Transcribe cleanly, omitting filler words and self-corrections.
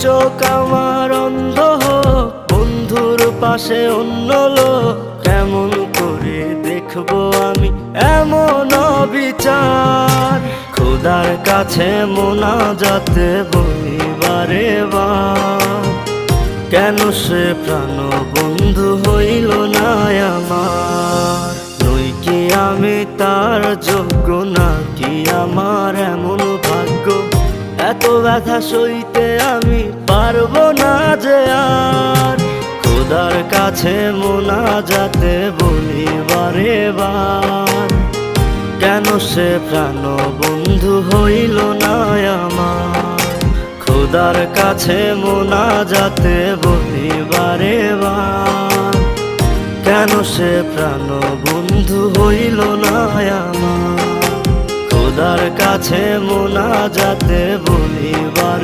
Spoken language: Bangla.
চোখ আমার অন্ধ হোক, বন্ধুর পাশে অন্য লোক, কেমন করে দেখবো আমি এমন অবিচার। খোদার কাছে মোনাজাতে বলি বারে বার, কেন সে প্রাণ বন্ধু হইল না আমার। নই কি আমি তার যোগ্য, নাকি আমার এমন ভাগ্য, এত ব্যথা সইতে আমি পারবো না যে আর। খোদার কাছে মোনাজাতে বলি বারে বার, কেন সে প্রাণ বন্ধু হইল না আমার। খোদার কাছে মোনাজাতে বলি বারে বার, কেন সে প্রাণ বন্ধু হইল না আমার। খোদার কাছে মোনাজাতে বলি বারে